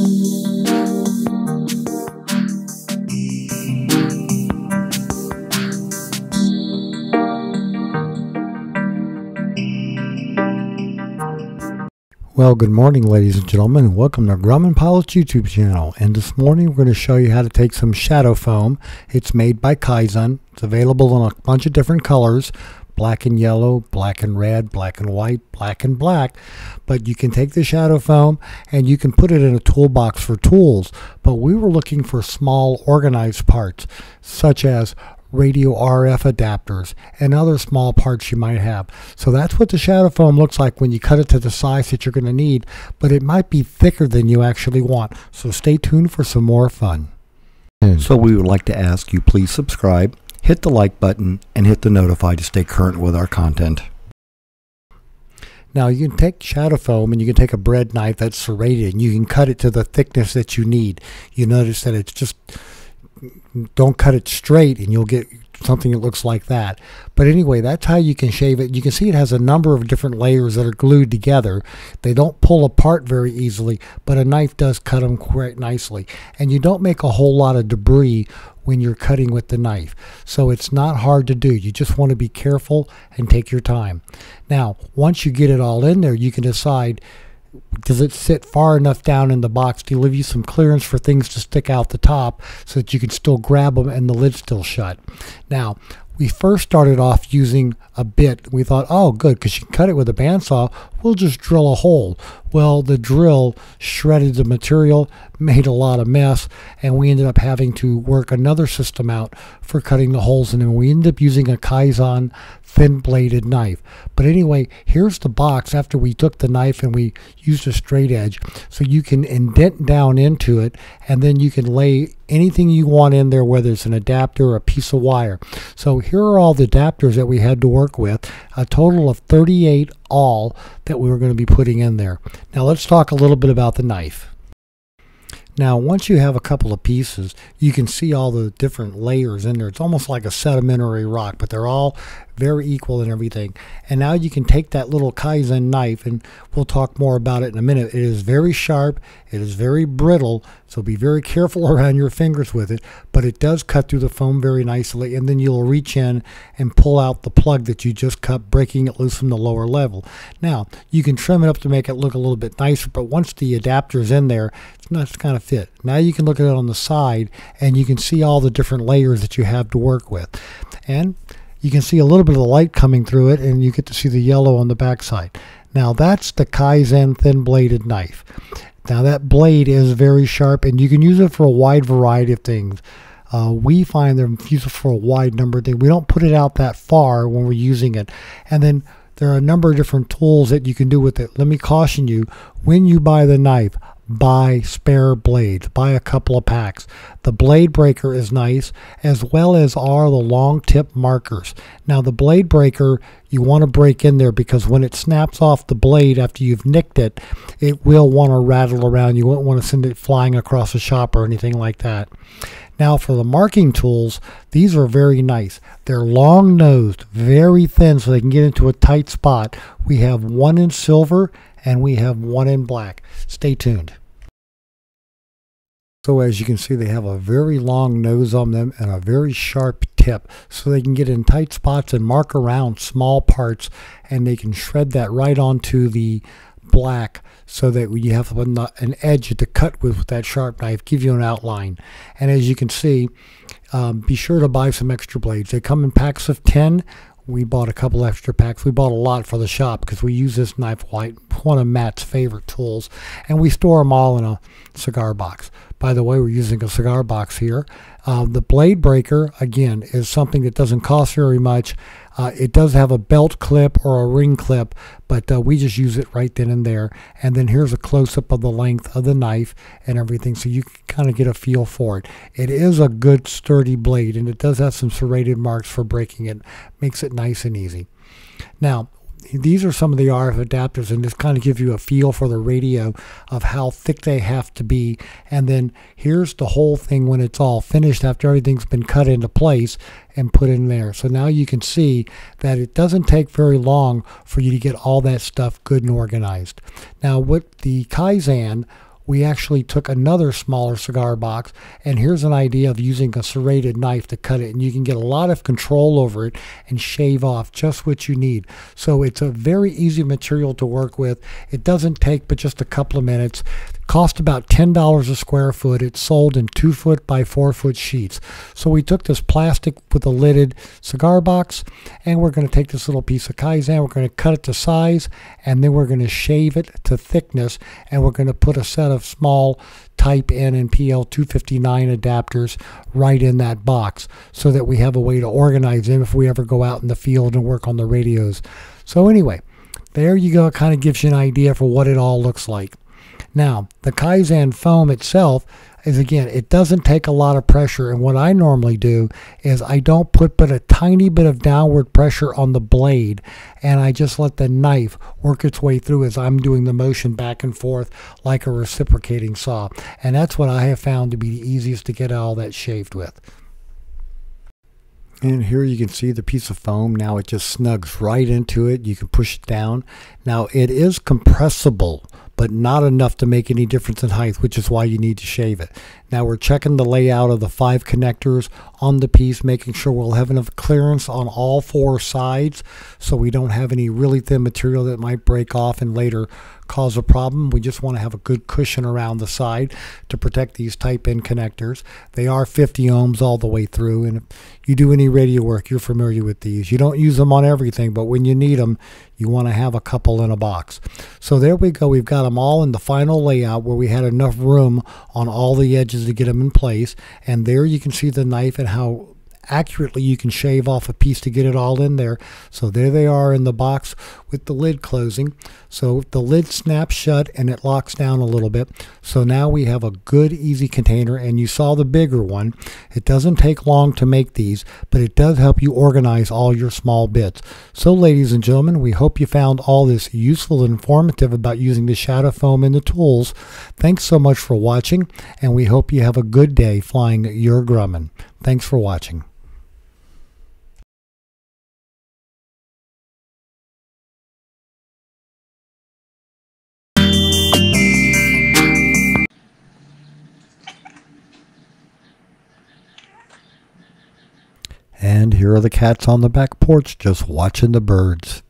Well, good morning, ladies and gentlemen. Welcome to Grumman Pilot's YouTube channel. And this morning we're going to show you how to take some shadow foam. It's made by Kaizen. It's available in a bunch of different colors: black and yellow, black and red, black and white, black and black. But you can take the shadow foam and you can put it in a toolbox for tools. But we were looking for small organized parts, such as radio RF adapters and other small parts you might have. So that's what the shadow foam looks like when you cut it to the size that you're going to need, but it might be thicker than you actually want. So stay tuned for some more fun. So we would like to ask you, please subscribe, hit the like button, and hit the notify to stay current with our content. Now you can take shadow foam and you can take a bread knife that's serrated and you can cut it to the thickness that you need. You notice that it's just, don't cut it straight and you'll get something that looks like that. But anyway, that's how you can shave it. You can see it has a number of different layers that are glued together. They don't pull apart very easily, but a knife does cut them quite nicely. And you don't make a whole lot of debris when you're cutting with the knife. So it's not hard to do. You just want to be careful and take your time. Now, once you get it all in there, you can decide, does it sit far enough down in the box to leave you some clearance for things to stick out the top so that you can still grab them and the lid's still shut. Now, we first started off using a bit. We thought, oh good, because you can cut it with a bandsaw, we'll just drill a hole. Well, the drill shredded the material, made a lot of mess, and we ended up having to work another system out for cutting the holes in, and we ended up using a Kaizen thin-bladed knife. But anyway, here's the box after we took the knife and we used a straight edge. So you can indent down into it, and then you can lay anything you want in there, whether it's an adapter or a piece of wire. So here are all the adapters that we had to work with, a total of 38 all that we were going to be putting in there. Now let's talk a little bit about the knife. Now, once you have a couple of pieces, you can see all the different layers in there. It's almost like a sedimentary rock, but they're all very equal and everything. And now you can take that little Kaizen knife, and we'll talk more about it in a minute. It is very sharp, it is very brittle, so be very careful around your fingers with it, but it does cut through the foam very nicely, and then you'll reach in and pull out the plug that you just cut, breaking it loose from the lower level. Now, you can trim it up to make it look a little bit nicer, but once the adapter is in there, it's not going to fit. Now you can look at it on the side, and you can see all the different layers that you have to work with. And you can see a little bit of the light coming through it, and you get to see the yellow on the backside. Now that's the Kaizen thin-bladed knife. Now that blade is very sharp, and you can use it for a wide variety of things. We find them useful for a wide number of things. We don't put it out that far when we're using it. And then there are a number of different tools that you can do with it. Let me caution you, when you buy the knife, buy spare blades, buy a couple of packs. The blade breaker is nice, as well as are the long tip markers. Now the blade breaker, you want to break in there, because when it snaps off the blade after you've nicked it, it will want to rattle around. You won't want to send it flying across the shop or anything like that. Now for the marking tools, these are very nice. They're long nosed, very thin, so they can get into a tight spot. We have one in silver and we have one in black. Stay tuned. So as you can see, they have a very long nose on them and a very sharp tip, so they can get in tight spots and mark around small parts, and they can shred that right onto the black, so that when you have an edge to cut with that sharp knife, give you an outline. And as you can see, be sure to buy some extra blades. They come in packs of 10. We bought a couple extra packs. We bought a lot for the shop because we use this knife white, one of Matt's favorite tools, and we store them all in a cigar box. By the way, we're using a cigar box here. The blade breaker, again, is something that doesn't cost very much. It does have a belt clip or a ring clip, but we just use it right then and there. And then here's a close-up of the length of the knife and everything, so you can kind of get a feel for it. It is a good sturdy blade, and it does have some serrated marks for breaking it. Makes it nice and easy. Now, these are some of the RF adapters, and this kind of gives you a feel for the radio of how thick they have to be. And then here's the whole thing when it's all finished, after everything's been cut into place and put in there. So now you can see that it doesn't take very long for you to get all that stuff good and organized. Now with the Kaizen, we actually took another smaller cigar box, and here's an idea of using a serrated knife to cut it, and you can get a lot of control over it and shave off just what you need. So it's a very easy material to work with. It doesn't take but just a couple of minutes. It cost about $10 a square foot. It's sold in 2-foot by 4-foot sheets. So we took this plastic with a lidded cigar box, and we're going to take this little piece of Kaizen, we're going to cut it to size, and then we're going to shave it to thickness, and we're going to put a set of small Type N and PL259 adapters right in that box so that we have a way to organize them if we ever go out in the field and work on the radios. So anyway, there you go. It kind of gives you an idea for what it all looks like. Now, the Kaizen foam itself is, again, it doesn't take a lot of pressure, and what I normally do is I don't put but a tiny bit of downward pressure on the blade, and I just let the knife work its way through as I'm doing the motion back and forth like a reciprocating saw. And that's what I have found to be the easiest to get all that shaved with. And here you can see the piece of foam. Now it just snugs right into it. You can push it down. Now it is compressible, but not enough to make any difference in height, which is why you need to shave it. Now we're checking the layout of the 5 connectors on the piece, making sure we'll have enough clearance on all 4 sides so we don't have any really thin material that might break off and later cause a problem. We just want to have a good cushion around the side to protect these Type N connectors. They are 50 ohms all the way through, and if you do any radio work, you're familiar with these. You don't use them on everything, but when you need them, you want to have a couple in a box. So there we go. We've got them all in the final layout where we had enough room on all the edges to get them in place. And there you can see the knife and how accurately you can shave off a piece to get it all in there. So there they are in the box with the lid closing. So the lid snaps shut and it locks down a little bit. So now we have a good easy container, and you saw the bigger one. It doesn't take long to make these, but it does help you organize all your small bits. So ladies and gentlemen, we hope you found all this useful and informative about using the Shadowfoam and the tools. Thanks so much for watching, and we hope you have a good day flying your Grumman. Thanks for watching. And here are the cats on the back porch just watching the birds.